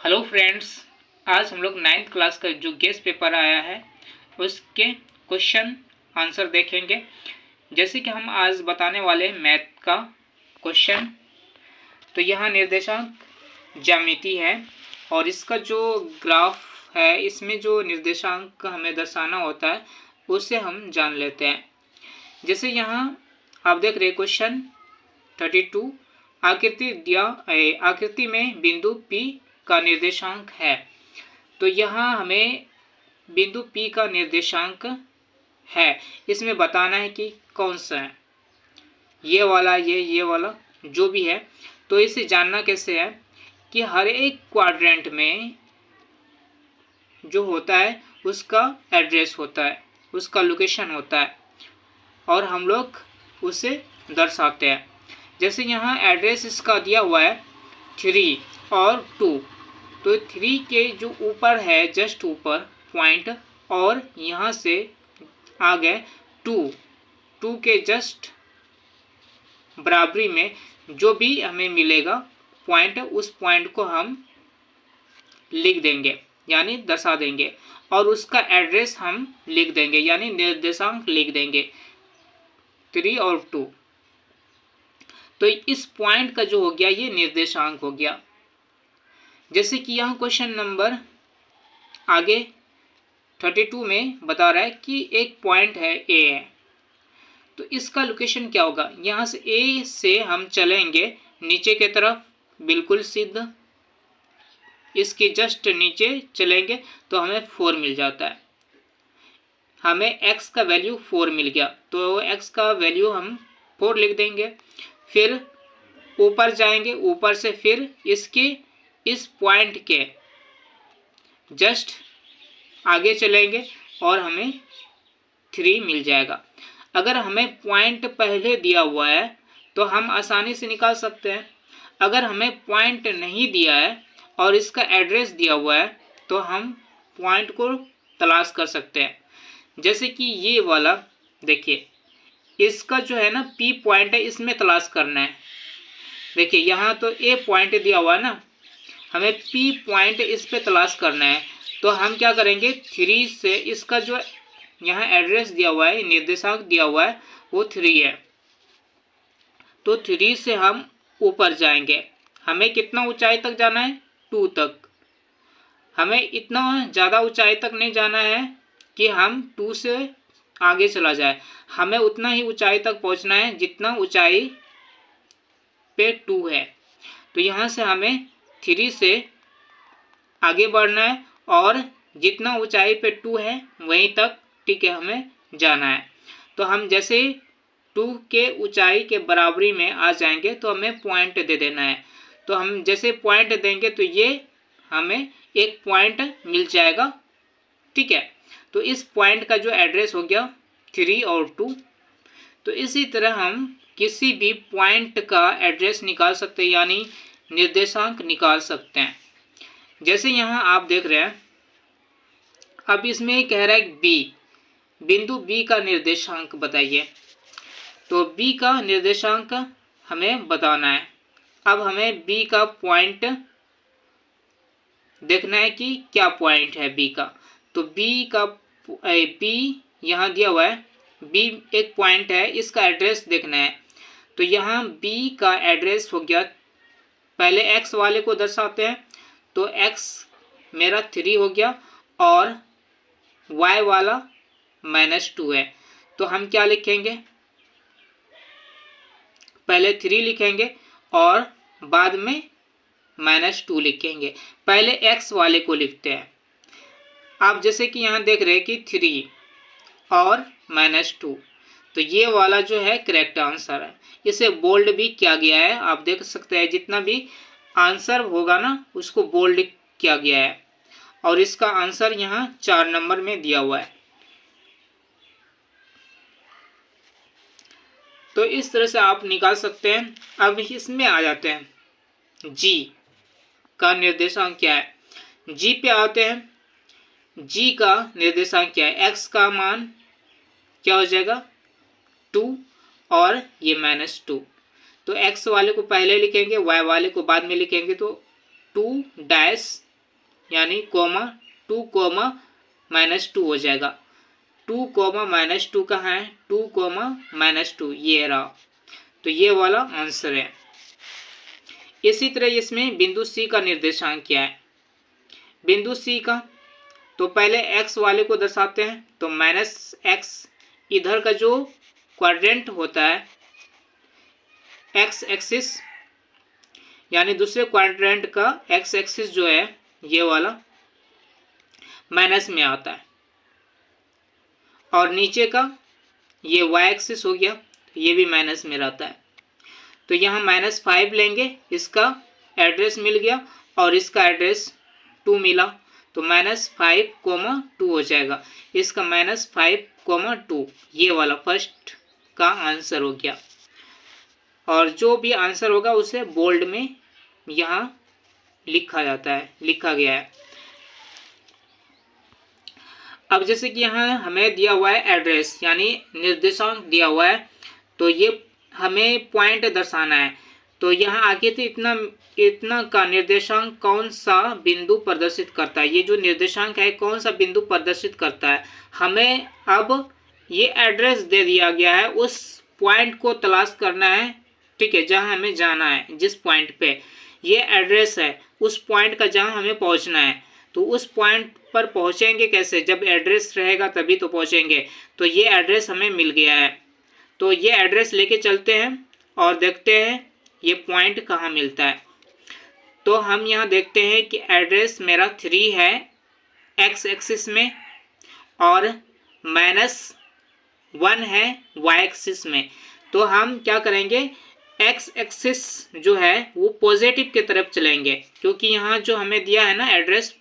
Hello friends, आज हम लोग 9th क्लास का जो गेस्ट पेपर आया है उसके क्वेश्चन आंसर देखेंगे। जैसे कि हम आज बताने वाले मैथ का क्वेश्चन। तो यहाँ निर्देशांक ज्यामिति है और इसका जो ग्राफ है इसमें जो निर्देशांक हमें दर्शाना होता है उसे हम जान लेते हैं। जैसे यहाँ आप देख रहे क्वेश्चन 32 आकृति में बिंदु P का निर्देशांक है। तो यहाँ हमें बिंदु P का निर्देशांक है, इसमें बताना है कि कौन सा है, ये वाला, ये वाला जो भी है। तो इसे जानना कैसे है कि हर एक क्वाड्रेंट में जो होता है उसका एड्रेस होता है, उसका लोकेशन होता है और हम लोग उसे दर्शाते हैं। जैसे यहाँ एड्रेस इसका दिया हुआ है 3 और 2, तो 3 के जो ऊपर है जस्ट ऊपर पॉइंट और यहाँ से आ गए 2 के जस्ट बराबरी में जो भी हमें मिलेगा पॉइंट, उस पॉइंट को हम लिख देंगे यानी दर्शा देंगे और उसका एड्रेस हम लिख देंगे यानी निर्देशांक लिख देंगे 3 और 2। तो इस पॉइंट का जो हो गया ये निर्देशांक हो गया। जैसे कि यहाँ क्वेश्चन नंबर आगे 32 में बता रहा है कि एक पॉइंट है ए है, तो इसका लोकेशन क्या होगा। यहाँ से ए से हम चलेंगे नीचे की तरफ बिल्कुल सीधा, इसके जस्ट नीचे चलेंगे तो हमें 4 मिल जाता है। हमें x का वैल्यू 4 मिल गया तो x का वैल्यू हम 4 लिख देंगे। फिर ऊपर जाएंगे, ऊपर से फिर इसके इस पॉइंट के जस्ट आगे चलेंगे और हमें 3 मिल जाएगा। अगर हमें पॉइंट पहले दिया हुआ है तो हम आसानी से निकाल सकते हैं। अगर हमें पॉइंट नहीं दिया है और इसका एड्रेस दिया हुआ है तो हम पॉइंट को तलाश कर सकते हैं। जैसे कि ये वाला देखिए, इसका जो है ना P पॉइंट है, इसमें तलाश करना है। देखिए यहाँ तो A पॉइंट दिया हुआ है ना, हमें P पॉइंट इस पे तलाश करना है। तो हम क्या करेंगे 3 से, इसका जो यहाँ एड्रेस दिया हुआ है, निर्देशांक दिया हुआ है वो 3 है, तो 3 से हम ऊपर जाएंगे। हमें कितना ऊंचाई तक जाना है 2 तक। हमें इतना ज़्यादा ऊंचाई तक नहीं जाना है कि हम 2 से आगे चला जाए, हमें उतना ही ऊंचाई तक पहुंचना है जितना ऊंचाई पे 2 है। तो यहाँ से हमें 3 से आगे बढ़ना है और जितना ऊंचाई पे 2 है वहीं तक ठीक है हमें जाना है। तो हम जैसे 2 के ऊंचाई के बराबरी में आ जाएंगे तो हमें पॉइंट दे देना है। तो हम जैसे पॉइंट देंगे तो ये हमें एक पॉइंट मिल जाएगा, ठीक है। तो इस पॉइंट का जो एड्रेस हो गया 3 और 2। तो इसी तरह हम किसी भी पॉइंट का एड्रेस निकाल सकते हैं यानी निर्देशांक निकाल सकते हैं। जैसे यहाँ आप देख रहे हैं, अब इसमें कह रहा है बिंदु B का निर्देशांक बताइए। तो B का निर्देशांक हमें बताना है। अब हमें B का पॉइंट देखना है कि क्या पॉइंट है B का। तो B यहाँ दिया हुआ है, B एक पॉइंट है, इसका एड्रेस देखना है। तो यहाँ B का एड्रेस हो गया, पहले x वाले को दर्शाते हैं तो x मेरा 3 हो गया और y वाला -2 है। तो हम क्या लिखेंगे, पहले 3 लिखेंगे और बाद में -2 लिखेंगे। पहले x वाले को लिखते हैं। आप जैसे कि यहाँ देख रहे हैं कि 3 और -2, तो ये वाला जो है करेक्ट आंसर है। इसे बोल्ड भी किया गया है, आप देख सकते हैं जितना भी आंसर होगा ना उसको बोल्ड किया गया है और इसका आंसर यहाँ 4 नंबर में दिया हुआ है। तो इस तरह से आप निकाल सकते हैं। अब इसमें आ जाते हैं, G का निर्देशांक क्या है। G पे आते हैं, G का निर्देशांक क्या है। X का मान क्या हो जाएगा 2 और ये -2। तो x वाले को पहले लिखेंगे, y वाले को बाद में लिखेंगे। तो 2 यानी कोमा 2 कोमा -2 हो जाएगा। 2 कोमा -2 कहाँ है? 2 कोमा -2 ये रहा। तो ये वाला आंसर है। इसी तरह इसमें बिंदु सी का निर्देशांक क्या है? बिंदु सी का तो पहले x वाले को दर्शाते हैं, तो -x इधर का जो क्वाड्रेंट होता है x एक्सिस, यानी दूसरे क्वाड्रेंट का x एक्सिस जो है ये वाला माइनस में आता है, और नीचे का ये y एक्सिस हो गया, ये भी माइनस में रहता है। तो यहाँ -5 लेंगे, इसका एड्रेस मिल गया और इसका एड्रेस 2 मिला, तो -5, 2 हो जाएगा। इसका -5, 2 ये वाला फर्स्ट का आंसर हो गया। और जो भी आंसर होगा उसे बोल्ड में यहाँ लिखा जाता है, लिखा गया है। अब जैसे कि यहाँ हमें दिया हुआ है एड्रेस यानी निर्देशांक दिया हुआ है, तो ये हमें पॉइंट दर्शाना है। तो यहाँ आगे तो इतना का निर्देशांक कौन सा बिंदु प्रदर्शित करता है, ये जो निर्देशांक है कौन सा बिंदु प्रदर्शित करता है। हमें अब ये एड्रेस दे दिया गया है, उस पॉइंट को तलाश करना है, ठीक है, जहाँ हमें जाना है। जिस पॉइंट पे ये एड्रेस है उस पॉइंट का जहाँ हमें पहुँचना है, तो उस पॉइंट पर पहुँचेंगे कैसे? जब एड्रेस रहेगा तभी तो पहुँचेंगे। तो ये एड्रेस हमें मिल गया है, तो ये एड्रेस लेके चलते हैं और देखते हैं ये पॉइंट कहाँ मिलता है। तो हम यहाँ देखते हैं कि एड्रेस मेरा 3 है x एक्सिस में और -1 है y एक्सिस में। तो हम क्या करेंगे, x एक्सिस जो है वो पॉजिटिव की तरफ चलेंगे, क्योंकि यहाँ जो हमें दिया है ना एड्रेस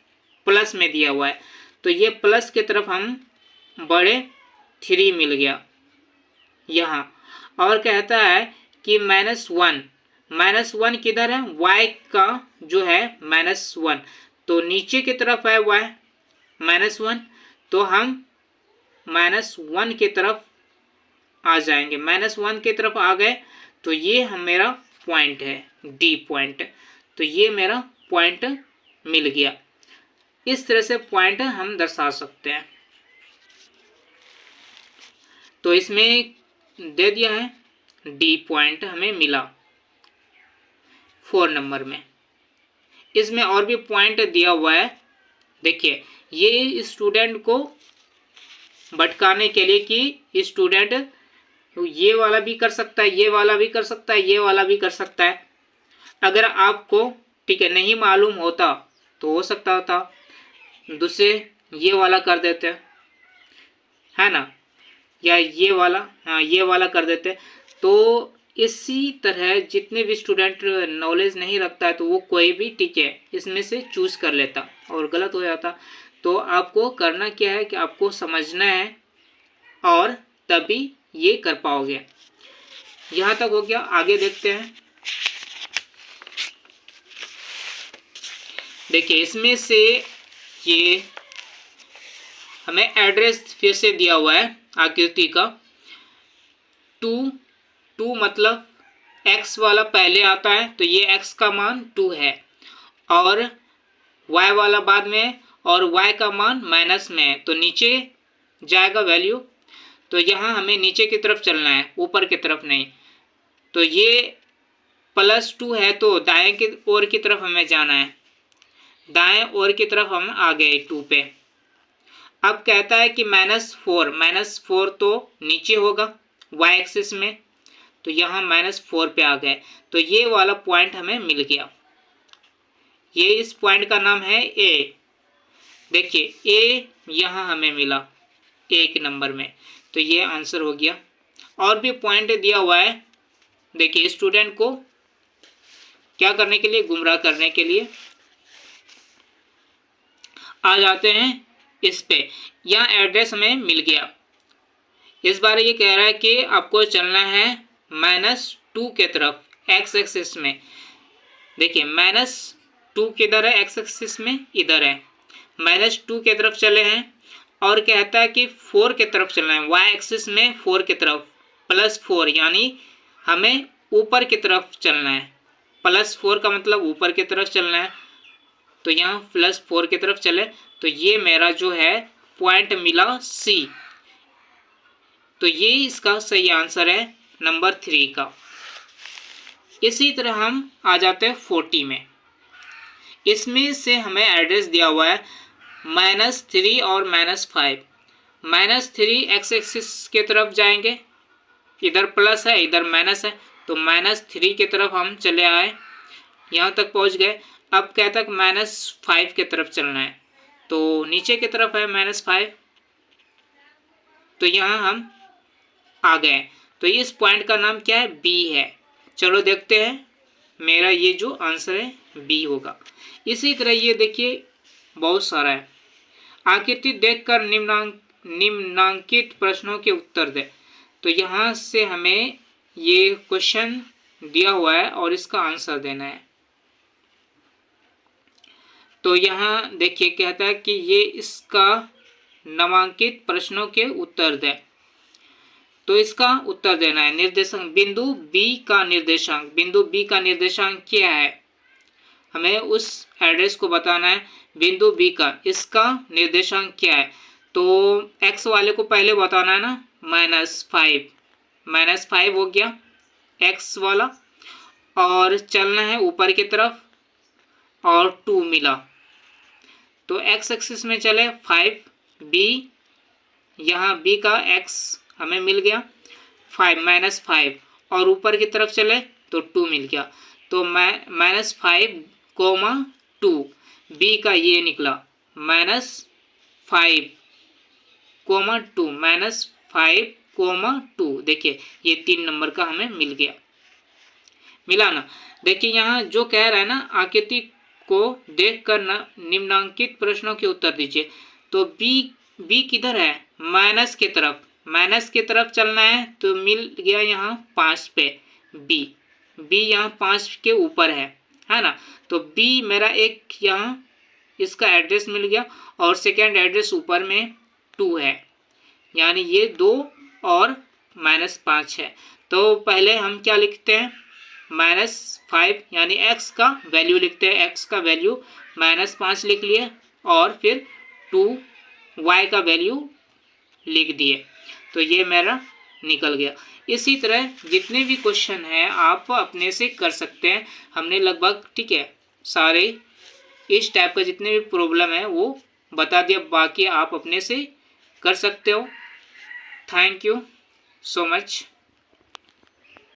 प्लस में दिया हुआ है, तो ये प्लस की तरफ हम बढ़े, 3 मिल गया यहाँ। और कहता है कि -1 किधर है? y का जो है -1, तो नीचे की तरफ है y -1, तो हम -1 की तरफ आ जाएंगे। -1 की तरफ आ गए तो ये मेरा पॉइंट है, D पॉइंट। तो ये मेरा पॉइंट मिल गया। इस तरह से पॉइंट हम दर्शा सकते हैं। तो इसमें दे दिया है D पॉइंट हमें मिला 4 नंबर में। इसमें और भी पॉइंट दिया हुआ है। देखिए ये स्टूडेंट को भटकाने के लिए कि स्टूडेंट ये वाला भी कर सकता है, ये वाला भी कर सकता है, ये वाला भी कर सकता है। अगर आपको ठीक है नहीं मालूम होता तो हो सकता था दूसरे ये वाला कर देते, है ना, या ये वाला, हाँ ये वाला कर देते। तो इसी तरह जितने भी स्टूडेंट नॉलेज नहीं रखता है तो वो कोई भी ठीक है इसमें से चूज कर लेता और गलत हो जाता। तो आपको करना क्या है कि आपको समझना है और तभी ये कर पाओगे। यहाँ तक हो गया, आगे देखते हैं। देखिए इसमें से ये हमें एड्रेस फिर से दिया हुआ है आकृति का 2 मतलब x वाला पहले आता है, तो ये x का मान 2 है और y वाला बाद में और y का मान माइनस में है, तो नीचे जाएगा वैल्यू। तो यहाँ हमें नीचे की तरफ चलना है, ऊपर की तरफ नहीं। तो ये +2 है तो दाएं की ओर की तरफ हमें जाना है, दाएं ओर की तरफ हम आ गए 2 पे। अब कहता है कि -4 तो नीचे होगा y एक्सिस में, तो यहाँ -4 पे आ गए। तो ये वाला पॉइंट हमें मिल गया। ये इस पॉइंट का नाम है A। देखिए A यहाँ हमें मिला 1 नंबर में, तो ये आंसर हो गया। और भी पॉइंट दिया हुआ है। देखिए स्टूडेंट को क्या करने के लिए, गुमराह करने के लिए। आ जाते हैं इस पे, यहाँ एड्रेस हमें मिल गया। इस बार ये कह रहा है कि आपको चलना है -2 के तरफ x एक्सिस में। देखिए -2 किधर है? x एक्सिस में इधर है। -2 के तरफ चले हैं और कहता है कि 4 के तरफ चलना है, y एक्सिस में 4 की तरफ, +4 यानी हमें ऊपर की तरफ चलना है। +4 का मतलब ऊपर की तरफ चलना है। तो यहाँ +4 की तरफ चले तो ये मेरा जो है पॉइंट मिला C। तो ये इसका सही आंसर है नंबर 3 का। इसी तरह हम आ जाते हैं 40 में। इसमें से हमें एड्रेस दिया हुआ है -3 और -5। -3 एक्स एक्सिस के तरफ जाएंगे, इधर प्लस है इधर माइनस है, तो -3 की तरफ हम चले आए, यहाँ तक पहुँच गए। अब कहता है -5 की तरफ चलना है, तो नीचे की तरफ है -5, तो यहाँ हम आ गए। तो इस पॉइंट का नाम क्या है? बी है। चलो देखते हैं, मेरा ये जो आंसर है बी होगा। इसी तरह ये देखिए बहुत सारा है। आकृति देखकर निम्नांकित प्रश्नों के उत्तर दे। तो यहाँ से हमें ये क्वेश्चन दिया हुआ है और इसका आंसर देना है। तो यहाँ देखिए कहता है कि ये इसका नामांकित प्रश्नों के उत्तर दे, तो इसका उत्तर देना है। निर्देशांक बिंदु बी का निर्देशांक, बिंदु बी का निर्देशांक क्या है, हमें उस एड्रेस को बताना है। बिंदु बी का इसका निर्देशांक क्या है, तो एक्स वाले को पहले बताना है ना, -5 हो गया एक्स वाला, और चलना है ऊपर की तरफ और 2 मिला, तो एक्स एक्सिस में चले 5 बी, यहाँ बी का एक्स हमें मिल गया 5 और ऊपर की तरफ चले तो 2 मिल गया, तो -5, 2 बी का ये निकला -5, 2 -5, 2। देखिए ये 3 नंबर का हमें मिल गया, मिला ना। देखिए यहाँ जो कह रहा है ना, आकृति को देखकर निम्नांकित प्रश्नों के उत्तर दीजिए, तो बी किधर है? माइनस की तरफ चलना है, तो मिल गया यहाँ 5 पे बी यहाँ 5 के ऊपर है ना। तो बी मेरा एक यहाँ इसका एड्रेस मिल गया, और सेकेंड एड्रेस ऊपर में 2 है, यानी ये 2 और -5 है। तो पहले हम क्या लिखते हैं? -5 यानी x का वैल्यू लिखते हैं, x का वैल्यू -5 लिख लिए, और फिर 2 y का वैल्यू लिख दिए, तो ये मेरा निकल गया। इसी तरह जितने भी क्वेश्चन हैं आप अपने से कर सकते हैं। हमने लगभग ठीक है सारे इस टाइप का जितने भी प्रॉब्लम है वो बता दिया, बाकी आप अपने से कर सकते हो। Thank you so much.